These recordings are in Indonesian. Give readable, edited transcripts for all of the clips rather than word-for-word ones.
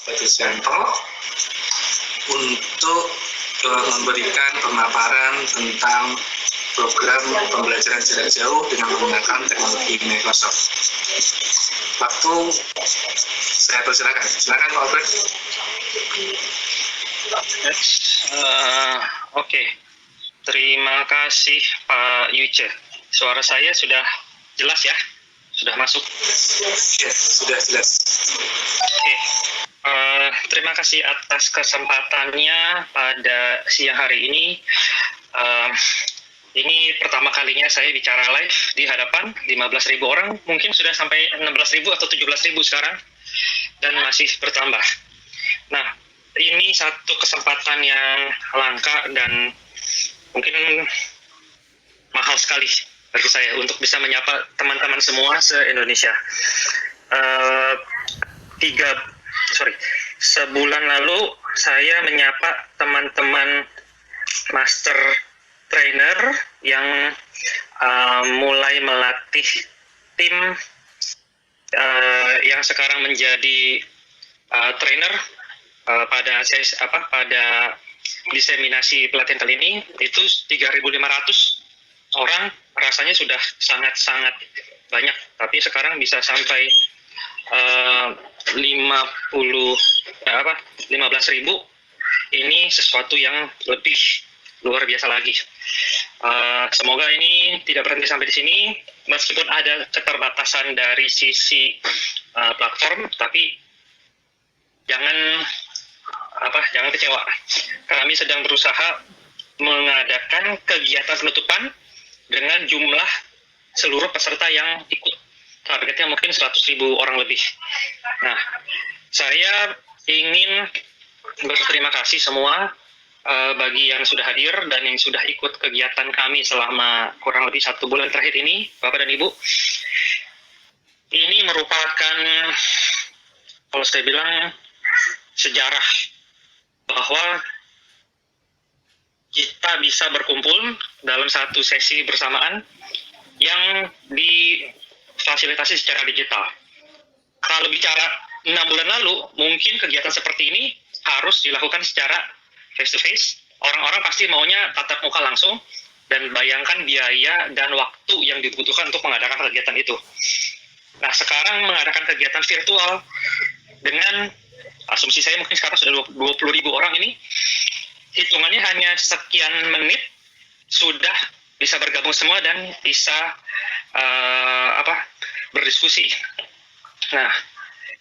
Sujanto untuk memberikan pemaparan tentang program pembelajaran jarak jauh dengan menggunakan teknologi Microsoft. Waktu saya persilakan. Silakan Pak Albert. Oke. Terima kasih Pak Yuce. Suara saya sudah jelas ya? Sudah masuk? Yes, sudah jelas. Oke. Terima kasih atas kesempatannya pada siang hari ini. Ini pertama kalinya saya bicara live di hadapan 15.000 orang, mungkin sudah sampai 16.000 atau 17.000 sekarang, dan masih bertambah. Nah, ini satu kesempatan yang langka dan mungkin mahal sekali bagi saya untuk bisa menyapa teman-teman semua se-Indonesia. Sebulan lalu saya menyapa teman-teman master trainer yang mulai melatih tim yang sekarang menjadi trainer pada diseminasi pelatihan kali ini. Itu 3.500 orang, rasanya sudah sangat-sangat banyak, tapi sekarang bisa sampai 15.000. Ini sesuatu yang lebih luar biasa lagi. Semoga ini tidak berhenti sampai di sini, meskipun ada keterbatasan dari sisi platform, tapi jangan kecewa. Kami sedang berusaha mengadakan kegiatan penutupan dengan jumlah seluruh peserta yang ikut. Targetnya mungkin 100.000 orang lebih. Nah, saya ingin berterima kasih semua bagi yang sudah hadir dan yang sudah ikut kegiatan kami selama kurang lebih 1 bulan terakhir ini, Bapak dan Ibu. Ini merupakan, kalau saya bilang, sejarah bahwa kita bisa berkumpul dalam satu sesi bersamaan yang difasilitasi secara digital. Kalau bicara 6 bulan lalu, mungkin kegiatan seperti ini harus dilakukan secara face-to-face. Orang-orang pasti maunya tatap muka langsung, dan bayangkan biaya dan waktu yang dibutuhkan untuk mengadakan kegiatan itu. Nah, sekarang mengadakan kegiatan virtual dengan asumsi saya mungkin sekarang sudah 20.000 orang ini, hitungannya hanya sekian menit sudah bisa bergabung semua dan bisa berdiskusi. Nah,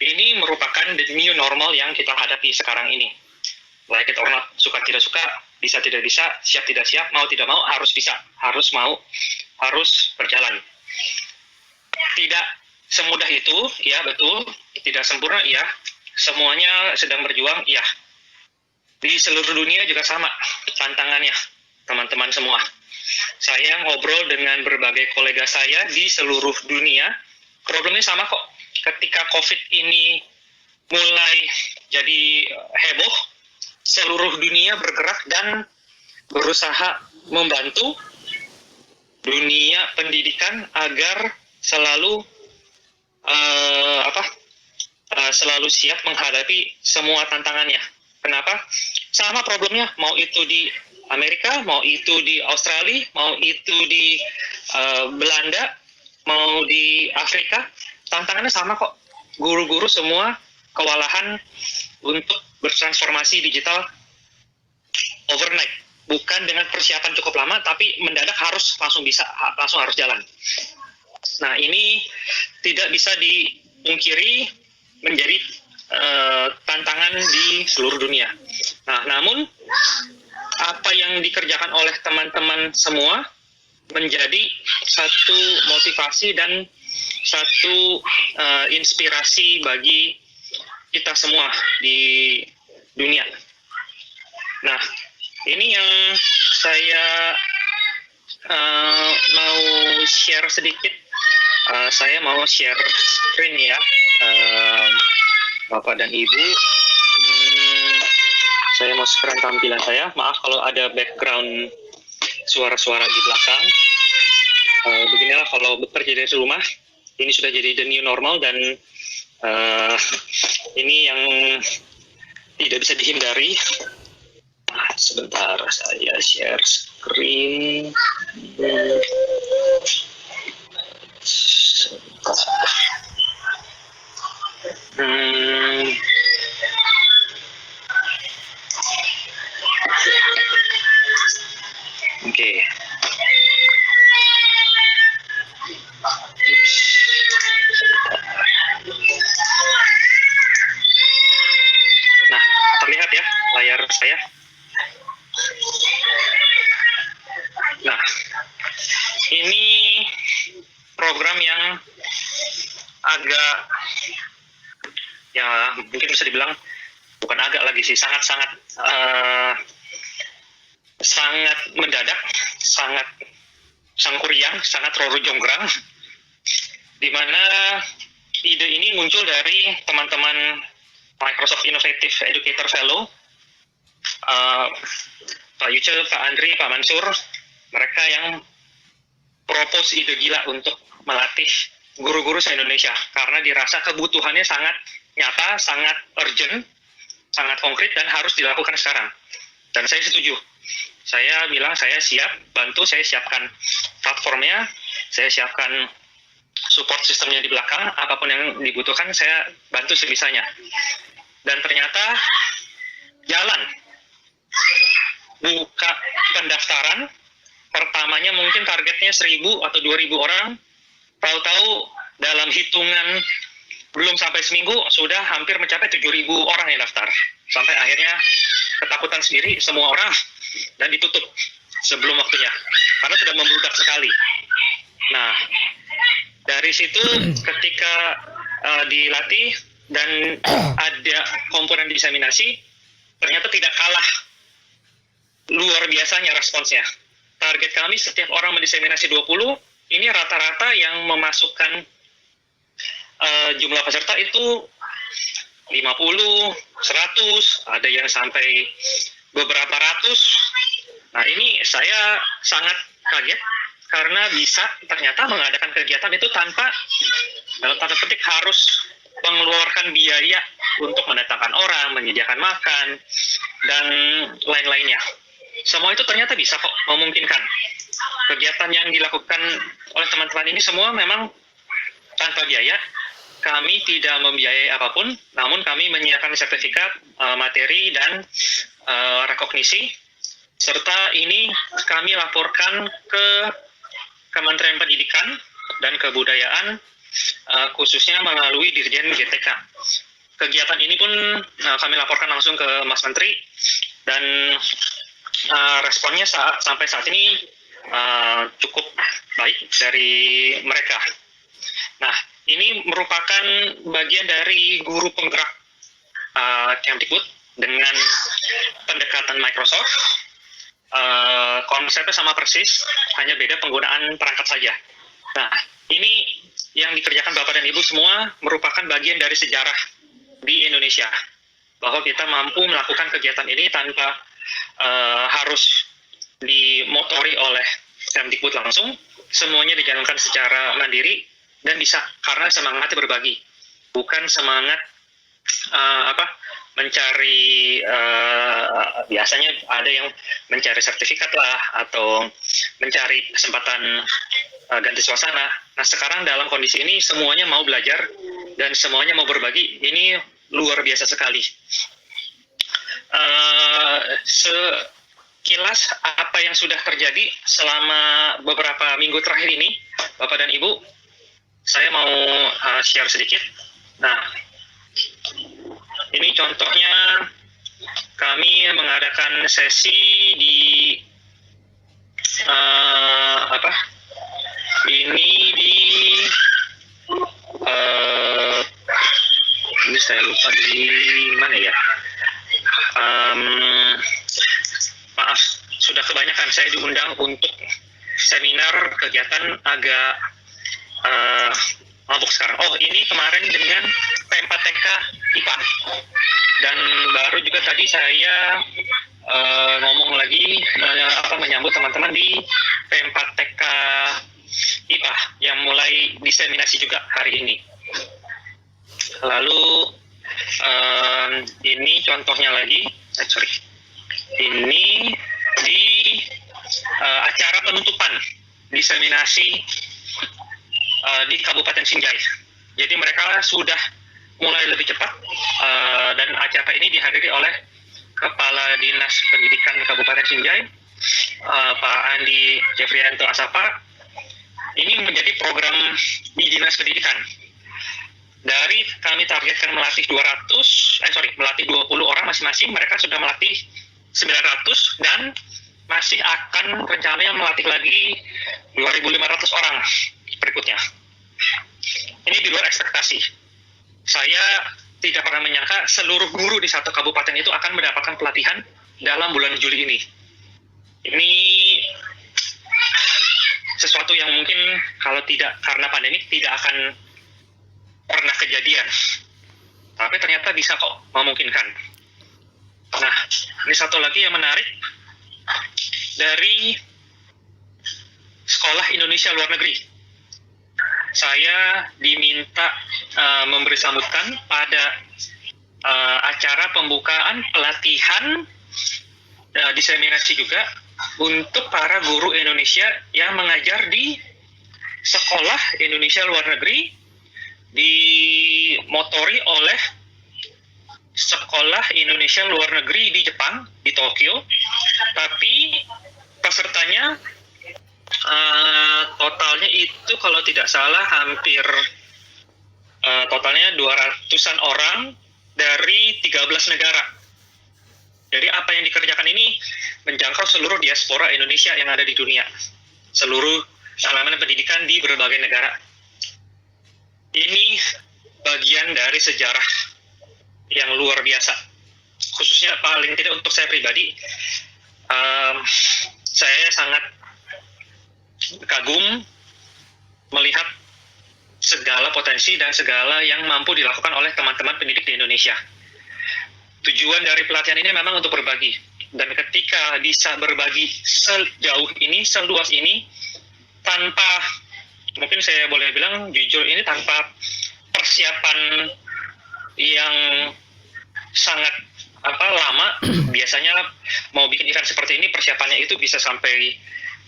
ini merupakan the new normal yang kita hadapi sekarang ini. Like it or not, suka tidak suka, bisa tidak bisa, siap tidak siap, mau tidak mau, harus bisa, harus mau, harus berjalan. Tidak semudah itu, ya betul, tidak sempurna, ya. Semuanya sedang berjuang, ya. Di seluruh dunia juga sama tantangannya, teman-teman semua. Saya ngobrol dengan berbagai kolega saya di seluruh dunia, problemnya sama kok. Ketika COVID ini mulai jadi heboh, seluruh dunia bergerak dan berusaha membantu dunia pendidikan agar selalu selalu siap menghadapi semua tantangannya. Kenapa? Sama problemnya, mau itu di Amerika, mau itu di Australia, mau itu di Belanda, mau di Afrika, tantangannya sama kok. Guru-guru semua kewalahan untuk bertransformasi digital overnight. Bukan dengan persiapan cukup lama, tapi mendadak harus langsung harus jalan. Nah, ini tidak bisa dipungkiri menjadi tantangan di seluruh dunia. Nah, namun apa yang dikerjakan oleh teman-teman semua menjadi satu motivasi dan satu inspirasi bagi kita semua di dunia. Nah, ini yang saya mau share sedikit. Saya mau share screen ya, Bapak dan Ibu. Saya mau share tampilan saya. Maaf kalau ada background suara-suara di belakang. Beginilah kalau bekerja dari rumah. Ini sudah jadi the new normal, dan ini yang tidak bisa dihindari. Sebentar, saya share screen. Hmm. Oke. Nah, terlihat ya layar saya. Nah, ini program yang agak, ya mungkin bisa dibilang bukan agak lagi sih, sangat mendadak, sangat sangkuriang, sangat roro jonggrang, di mana ide ini muncul dari teman-teman Microsoft Innovative Educator Fellow, Pak Yuce, Pak Andri, Pak Mansur. Mereka yang propose ide gila untuk melatih guru-guru se-Indonesia karena dirasa kebutuhannya sangat nyata, sangat urgent, sangat konkret, dan harus dilakukan sekarang. Dan saya setuju. Saya bilang saya siap bantu, saya siapkan platformnya, saya siapkan support sistemnya di belakang, apapun yang dibutuhkan saya bantu sebisanya. Dan ternyata jalan. Buka pendaftaran, pertamanya mungkin targetnya 1.000 atau 2.000 orang, tahu-tahu dalam hitungan belum sampai seminggu sudah hampir mencapai 7.000 orang yang daftar. Sampai akhirnya ketakutan sendiri semua orang dan ditutup sebelum waktunya karena sudah membludak sekali. Nah, dari situ ketika dilatih dan ada komponen diseminasi, ternyata tidak kalah luar biasanya responsnya. Target kami setiap orang mendiseminasi 20, ini rata-rata yang memasukkan jumlah peserta itu 50, 100, ada yang sampai beberapa ratus. Nah, ini saya sangat kaget karena bisa ternyata mengadakan kegiatan itu tanpa, dalam tanda petik, harus mengeluarkan biaya untuk mendatangkan orang, menyediakan makan, dan lain-lainnya. Semua itu ternyata bisa kok memungkinkan. Kegiatan yang dilakukan oleh teman-teman ini semua memang tanpa biaya. Kami tidak membiayai apapun, namun kami menyiapkan sertifikat, materi, dan rekognisi. Serta ini kami laporkan ke Kementerian Pendidikan dan Kebudayaan, khususnya melalui Dirjen GTK. Kegiatan ini pun kami laporkan langsung ke Mas Menteri, dan responnya sampai saat ini cukup baik dari mereka. Nah, ini merupakan bagian dari guru penggerak Kemdikbud dengan pendekatan Microsoft. Konsepnya sama persis, hanya beda penggunaan perangkat saja. Nah, ini yang dikerjakan Bapak dan Ibu semua merupakan bagian dari sejarah di Indonesia, bahwa kita mampu melakukan kegiatan ini tanpa harus dimotori oleh Kemdikbud langsung. Semuanya dijalankan secara mandiri dan bisa karena semangatnya berbagi, bukan semangat mencari, biasanya ada yang mencari sertifikat lah atau mencari kesempatan ganti suasana. Nah, sekarang dalam kondisi ini semuanya mau belajar dan semuanya mau berbagi. Ini luar biasa sekali. Sekilas apa yang sudah terjadi selama beberapa minggu terakhir ini, Bapak dan Ibu, saya mau share sedikit. Nah, ini contohnya kami mengadakan sesi di ini saya lupa di mana ya. Maaf, sudah kebanyakan saya diundang untuk seminar kegiatan agak mabuk sekarang. Oh, ini kemarin dengan P4TK IPA. Dan baru juga tadi saya ngomong lagi menyambut teman-teman di P4TK IPA yang mulai diseminasi juga hari ini. Lalu Ini contohnya lagi, ini di acara penutupan diseminasi di Kabupaten Sinjai. Jadi mereka sudah mulai lebih cepat, dan acara ini dihadiri oleh Kepala Dinas Pendidikan Kabupaten Sinjai, Pak Andi Jeffrianto Asapa. Ini menjadi program di Dinas Pendidikan. Dari kami targetkan melatih 20 orang masing-masing, mereka sudah melatih 900 dan masih akan rencananya melatih lagi 2.500 orang berikutnya. Ini di luar ekspektasi. Saya tidak pernah menyangka seluruh guru di satu kabupaten itu akan mendapatkan pelatihan dalam bulan Juli ini. Ini sesuatu yang mungkin kalau tidak karena pandemi tidak akan pernah kejadian. Tapi ternyata bisa kok memungkinkan. Nah, ini satu lagi yang menarik dari Sekolah Indonesia Luar Negeri. Saya diminta memberi sambutan pada acara pembukaan pelatihan diseminasi juga untuk para guru Indonesia yang mengajar di Sekolah Indonesia Luar Negeri, dimotori oleh Sekolah Indonesia Luar Negeri di Jepang, di Tokyo. Tapi pesertanya totalnya itu kalau tidak salah hampir totalnya 200-an orang dari 13 negara. Jadi apa yang dikerjakan ini menjangkau seluruh diaspora Indonesia yang ada di dunia, seluruh elemen pendidikan di berbagai negara. Ini bagian dari sejarah yang luar biasa, khususnya paling tidak untuk saya pribadi. Saya sangat kagum melihat segala potensi dan segala yang mampu dilakukan oleh teman-teman pendidik di Indonesia. Tujuan dari pelatihan ini memang untuk berbagi, dan ketika bisa berbagi sejauh ini, seluas ini, tanpa, mungkin saya boleh bilang jujur, ini tanpa persiapan yang sangat lama. Biasanya mau bikin event seperti ini persiapannya itu bisa sampai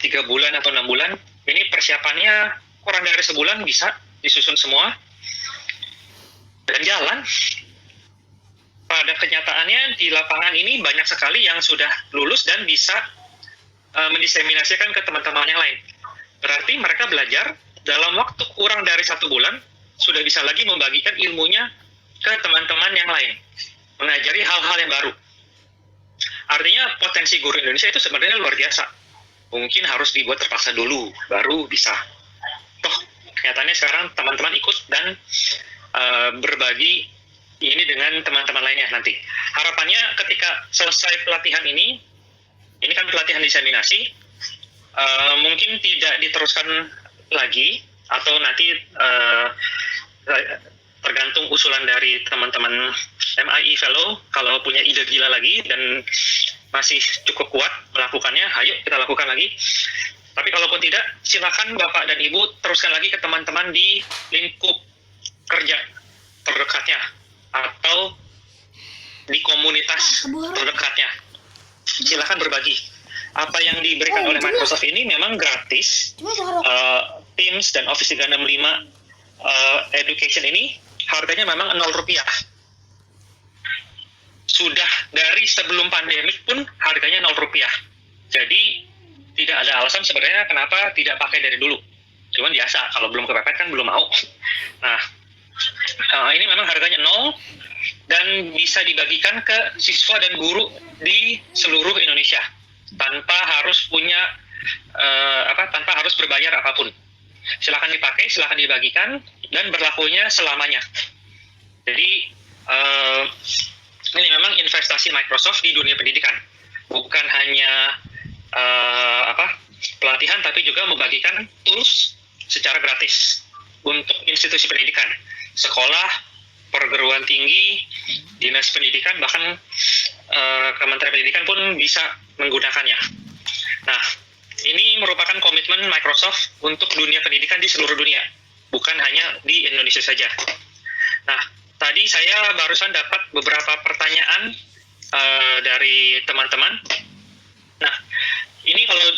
3 bulan atau 6 bulan. Ini persiapannya kurang dari sebulan bisa disusun semua dan jalan. Pada kenyataannya di lapangan ini banyak sekali yang sudah lulus dan bisa mendiseminasikan ke teman-teman yang lain. Berarti mereka belajar dalam waktu kurang dari 1 bulan sudah bisa lagi membagikan ilmunya ke teman-teman yang lain, mengajari hal-hal yang baru. Artinya potensi guru Indonesia itu sebenarnya luar biasa. Mungkin harus dibuat terpaksa dulu, baru bisa. Toh, kenyataannya sekarang teman-teman ikut dan berbagi ini dengan teman-teman lainnya nanti. Harapannya ketika selesai pelatihan ini kan pelatihan diseminasi, mungkin tidak diteruskan lagi, atau nanti tergantung usulan dari teman-teman MIE Fellow. Kalau punya ide gila lagi dan masih cukup kuat melakukannya, ayo kita lakukan lagi. Tapi kalaupun tidak, silakan Bapak dan Ibu teruskan lagi ke teman-teman di lingkup kerja terdekatnya atau di komunitas terdekatnya. Silakan berbagi. Apa yang diberikan oleh Microsoft ini memang gratis. Teams dan Office 365 Education ini harganya memang Rp0. Sudah dari sebelum pandemik pun harganya Rp0. Jadi tidak ada alasan sebenarnya kenapa tidak pakai dari dulu. Cuman biasa, kalau belum kepepet kan belum mau. Nah, ini memang harganya 0 dan bisa dibagikan ke siswa dan guru di seluruh Indonesia tanpa harus punya tanpa harus berbayar apapun. Silakan dipakai, silakan dibagikan, dan berlakunya selamanya. Jadi ini memang investasi Microsoft di dunia pendidikan, bukan hanya pelatihan, tapi juga membagikan tools secara gratis untuk institusi pendidikan, sekolah, perguruan tinggi, dinas pendidikan, bahkan Kementerian Pendidikan pun bisa menggunakannya. Nah, ini merupakan komitmen Microsoft untuk dunia pendidikan di seluruh dunia, bukan hanya di Indonesia saja. Nah, tadi saya barusan dapat beberapa pertanyaan dari teman-teman. Nah, ini kalau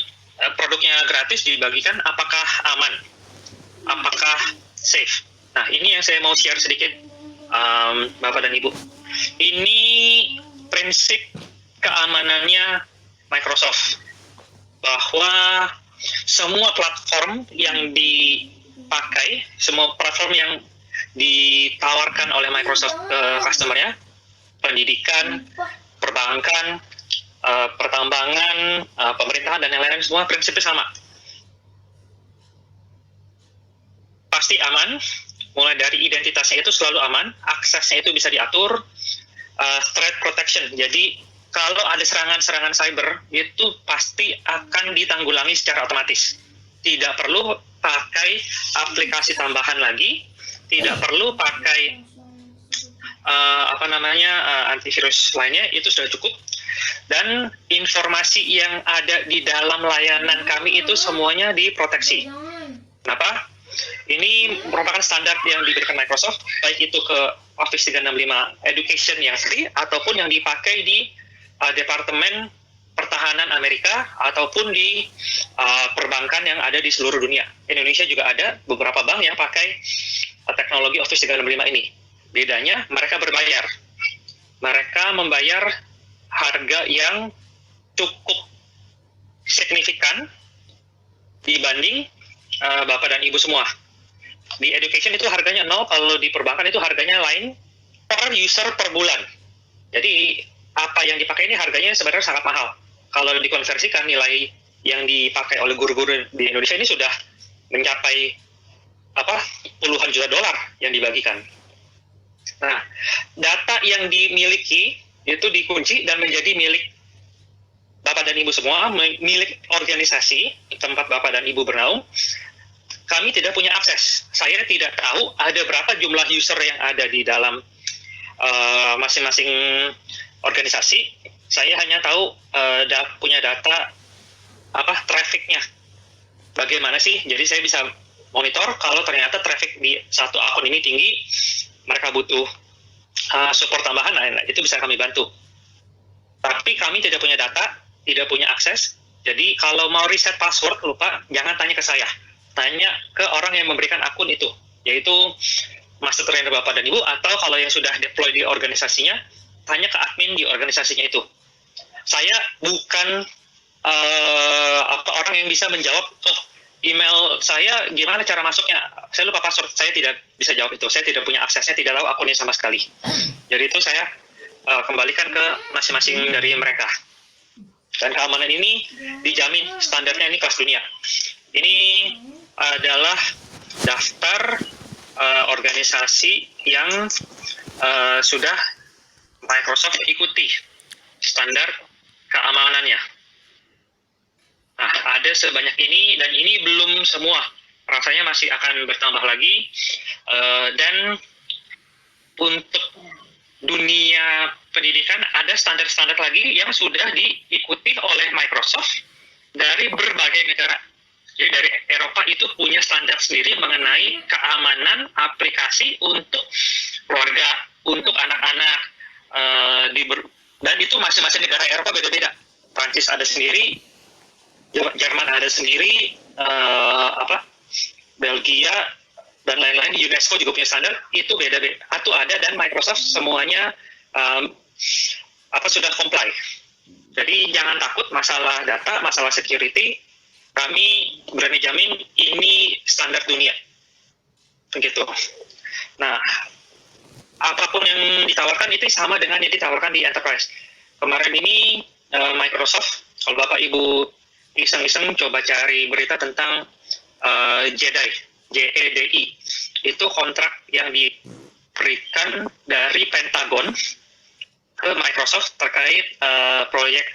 produknya gratis dibagikan, apakah aman? Apakah safe? Nah, ini yang saya mau share sedikit, Bapak dan Ibu. Ini prinsip keamanannya Microsoft, bahwa semua platform yang dipakai, semua platform yang ditawarkan oleh Microsoft ke customer-nya, pendidikan, perbankan, pertambangan, pemerintahan, dan yang lain-lain, semua prinsipnya sama. Pasti aman, mulai dari identitasnya itu selalu aman, aksesnya itu bisa diatur, threat protection. Jadi kalau ada serangan-serangan cyber itu pasti akan ditanggulangi secara otomatis. Tidak perlu pakai aplikasi tambahan lagi, tidak perlu pakai antivirus lainnya, itu sudah cukup. Dan informasi yang ada di dalam layanan kami itu semuanya diproteksi. Kenapa? Ini merupakan standar yang diberikan Microsoft, baik itu ke Office 365 Education yang free, ataupun yang dipakai di Departemen Pertahanan Amerika, ataupun di perbankan yang ada di seluruh dunia. Indonesia juga ada beberapa bank yang pakai teknologi Office 365 ini. Bedanya, mereka berbayar. Mereka membayar harga yang cukup signifikan dibanding Bapak dan Ibu semua. Di education itu harganya 0, kalau di perbankan itu harganya lain per user per bulan. Jadi apa yang dipakai ini harganya sebenarnya sangat mahal. Kalau dikonversikan, nilai yang dipakai oleh guru-guru di Indonesia ini sudah mencapai puluhan juta dolar yang dibagikan. Nah, data yang dimiliki itu dikunci dan menjadi milik Bapak dan Ibu semua, milik organisasi tempat Bapak dan Ibu bernaung. Kami tidak punya akses. Saya tidak tahu ada berapa jumlah user yang ada di dalam masing-masing organisasi. Saya hanya tahu punya data trafficnya. Bagaimana sih? Jadi saya bisa monitor kalau ternyata traffic di satu akun ini tinggi, mereka butuh support tambahan, nah itu bisa kami bantu. Tapi kami tidak punya data, tidak punya akses. Jadi kalau mau reset password lupa, jangan tanya ke saya, tanya ke orang yang memberikan akun itu, yaitu master trainer Bapak dan Ibu, atau kalau yang sudah deploy di organisasinya, tanya ke admin di organisasinya itu. Saya bukan orang yang bisa menjawab, email saya gimana cara masuknya, saya lupa password, saya tidak bisa jawab itu. Saya tidak punya aksesnya, tidak tahu akunnya sama sekali. Jadi itu saya kembalikan ke masing-masing dari mereka. Dan keamanan ini dijamin, standarnya ini kelas dunia. Ini adalah daftar organisasi yang sudah Microsoft ikuti standar keamanannya. Nah, ada sebanyak ini, dan ini belum semua. Rasanya masih akan bertambah lagi. Dan untuk dunia pendidikan, ada standar-standar lagi yang sudah diikuti oleh Microsoft dari berbagai negara. Jadi dari Eropa itu punya standar sendiri mengenai keamanan aplikasi untuk keluarga, untuk anak-anak. Dan itu masing-masing negara Eropa beda-beda. Prancis ada sendiri, Jerman ada sendiri, Belgia dan lain-lain, UNESCO juga punya standar, itu beda-beda. Atau ada, dan Microsoft semuanya sudah comply. Jadi jangan takut masalah data, masalah security. Kami berani jamin ini standar dunia. Begitu. Nah, apapun yang ditawarkan itu sama dengan yang ditawarkan di enterprise. Kemarin ini Microsoft, kalau Bapak Ibu iseng-iseng coba cari berita tentang JEDI, JEDI, itu kontrak yang diberikan dari Pentagon ke Microsoft terkait proyek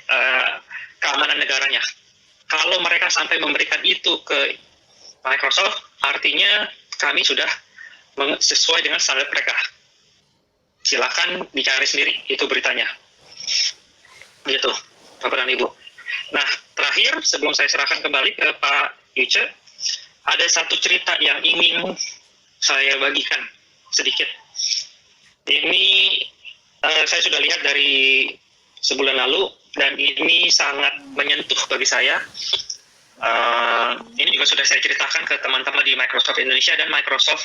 keamanan negaranya. Kalau mereka sampai memberikan itu ke Microsoft, artinya kami sudah sesuai dengan standar mereka. Silakan dicari sendiri, itu beritanya. Gitu, Bapak dan Ibu. Nah, terakhir, sebelum saya serahkan kembali ke Pak Yuce, ada satu cerita yang ingin saya bagikan sedikit. Ini saya sudah lihat dari sebulan lalu dan ini sangat menyentuh bagi saya. Ini juga sudah saya ceritakan ke teman-teman di Microsoft Indonesia dan Microsoft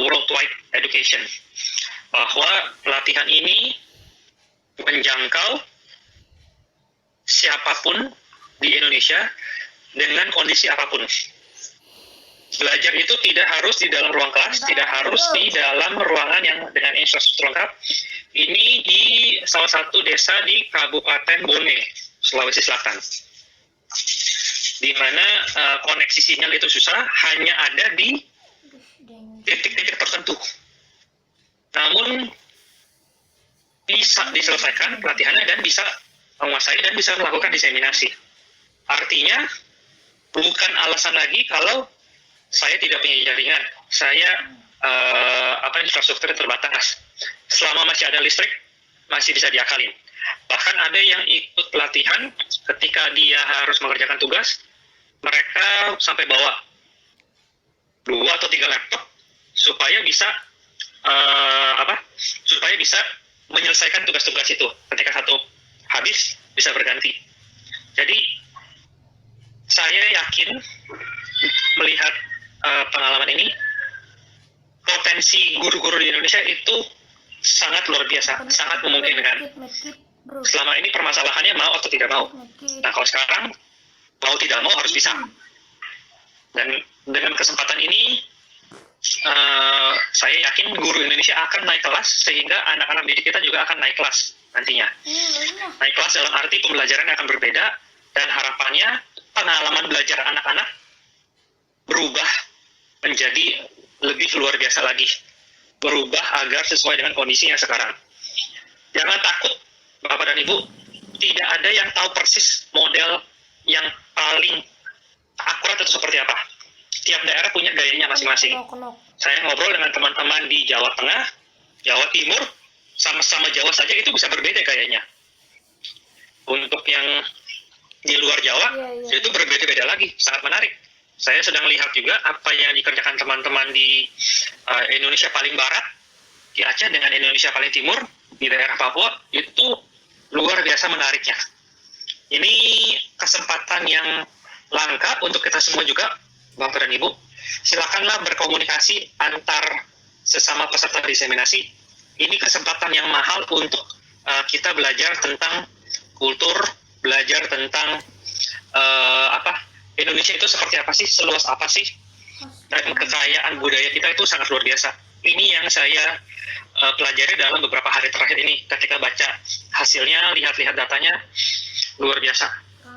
Worldwide Education bahwa pelatihan ini menjangkau siapapun di Indonesia dengan kondisi apapun. Belajar itu tidak harus di dalam ruang kelas, tidak harus di dalam ruangan yang dengan infrastruktur lengkap. Ini di salah satu desa di Kabupaten Bone, Sulawesi Selatan, di mana koneksi sinyal itu susah, hanya ada di titik-titik tertentu. Namun bisa diselesaikan pelatihannya dan bisa menguasai dan bisa melakukan diseminasi. Artinya bukan alasan lagi kalau saya tidak punya jaringan, saya infrastruktur terbatas. Selama masih ada listrik, masih bisa diakalin. Bahkan ada yang ikut pelatihan ketika dia harus mengerjakan tugas, mereka sampai bawa 2 atau 3 laptop supaya bisa menyelesaikan tugas-tugas itu. Ketika satu habis, bisa berganti. Jadi saya yakin melihat pengalaman ini, potensi guru-guru di Indonesia itu sangat luar biasa, sangat memungkinkan. Selama ini permasalahannya mau atau tidak mau. Nah, kalau sekarang mau tidak mau harus bisa. Dan dengan kesempatan ini, saya yakin guru Indonesia akan naik kelas, sehingga anak-anak didik kita juga akan naik kelas nantinya. Naik kelas dalam arti pembelajaran akan berbeda, dan harapannya pengalaman belajar anak-anak berubah menjadi lebih luar biasa lagi. Berubah agar sesuai dengan kondisi yang sekarang. Jangan takut, Bapak dan Ibu, tidak ada yang tahu persis model yang paling akurat itu seperti apa. Tiap daerah punya gayanya masing-masing. Saya ngobrol dengan teman-teman di Jawa Tengah, Jawa Timur, sama-sama Jawa saja itu bisa berbeda gayanya. Untuk yang di luar Jawa, itu berbeda-beda lagi, sangat menarik. Saya sedang lihat juga apa yang dikerjakan teman-teman di Indonesia paling barat, di Aceh, dengan Indonesia paling timur, di daerah Papua, itu luar biasa menariknya. Ini kesempatan yang langka untuk kita semua juga, Bapak dan Ibu. Silakanlah berkomunikasi antar sesama peserta diseminasi. Ini kesempatan yang mahal untuk kita belajar tentang kultur, belajar tentang Indonesia itu seperti apa sih, seluas apa sih, dan kekayaan budaya kita itu sangat luar biasa. Ini yang saya pelajari dalam beberapa hari terakhir ini, ketika baca hasilnya, lihat-lihat datanya, luar biasa.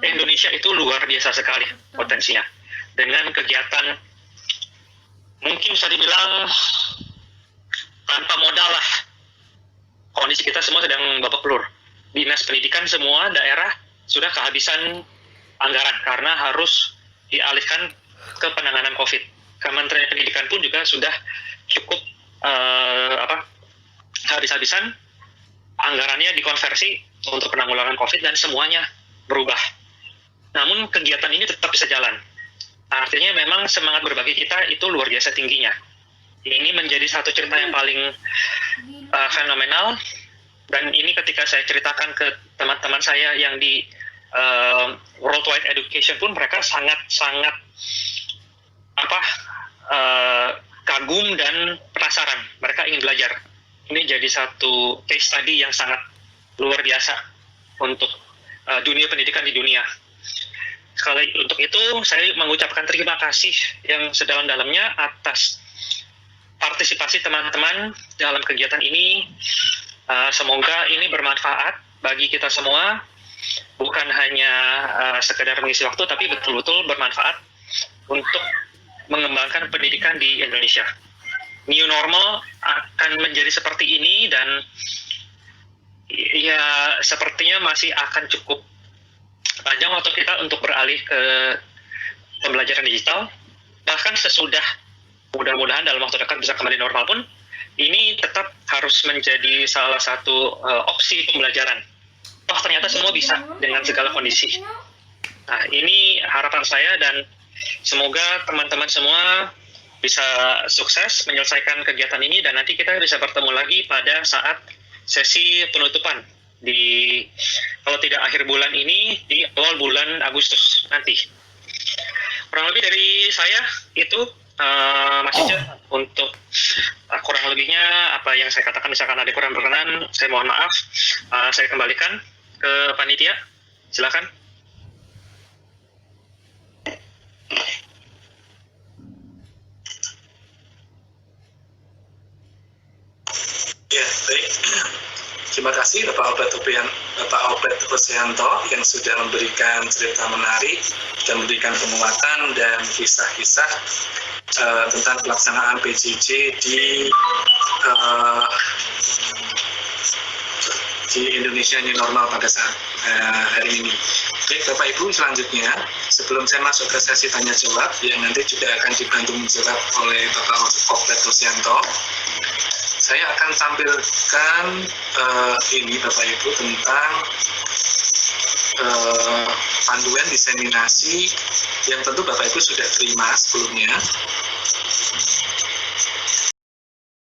Indonesia itu luar biasa sekali potensinya. Dengan kegiatan, mungkin bisa dibilang tanpa modal lah. Kondisi kita semua sedang babak belur. Dinas pendidikan semua daerah sudah kehabisan anggaran karena harus dialihkan ke penanganan COVID. Kementerian Pendidikan pun juga sudah cukup habis-habisan anggarannya dikonversi untuk penanggulangan COVID dan semuanya berubah. Namun kegiatan ini tetap bisa jalan. Artinya memang semangat berbagi kita itu luar biasa tingginya. Ini menjadi satu cerita yang paling fenomenal, dan ini ketika saya ceritakan ke teman-teman saya yang di Worldwide Education pun mereka sangat kagum dan penasaran. Mereka ingin belajar. Ini jadi satu case study yang sangat luar biasa untuk dunia pendidikan di dunia. Sekali untuk itu saya mengucapkan terima kasih yang sedalam-dalamnya atas partisipasi teman-teman dalam kegiatan ini. Semoga ini bermanfaat bagi kita semua. Bukan hanya sekedar mengisi waktu, tapi betul-betul bermanfaat untuk mengembangkan pendidikan di Indonesia. New normal akan menjadi seperti ini, dan ya sepertinya masih akan cukup panjang waktu kita untuk beralih ke pembelajaran digital. Bahkan sesudah, mudah-mudahan dalam waktu dekat bisa kembali normal pun, ini tetap harus menjadi salah satu opsi pembelajaran. Toh ternyata semua bisa dengan segala kondisi. Nah, ini harapan saya, dan semoga teman-teman semua bisa sukses menyelesaikan kegiatan ini, dan nanti kita bisa bertemu lagi pada saat sesi penutupan di, kalau tidak akhir bulan ini, di awal bulan Agustus nanti. Kurang lebih dari saya itu, Mas Ica, untuk kurang lebihnya apa yang saya katakan, misalkan ada kurang berkenan, saya mohon maaf. Saya kembalikan ke panitia, silakan. Ya, baik. Terima kasih Bapak Obed Rosianto yang sudah memberikan cerita menarik dan memberikan penguatan dan kisah-kisah tentang pelaksanaan PJJ di Indonesia New Normal pada saat hari ini. Baik Bapak Ibu, selanjutnya sebelum saya masuk ke sesi tanya jawab yang nanti juga akan dibantu menjawab oleh Bapak Obed Rosianto, saya akan tampilkan ini Bapak Ibu tentang panduan diseminasi yang tentu Bapak Ibu sudah terima sebelumnya,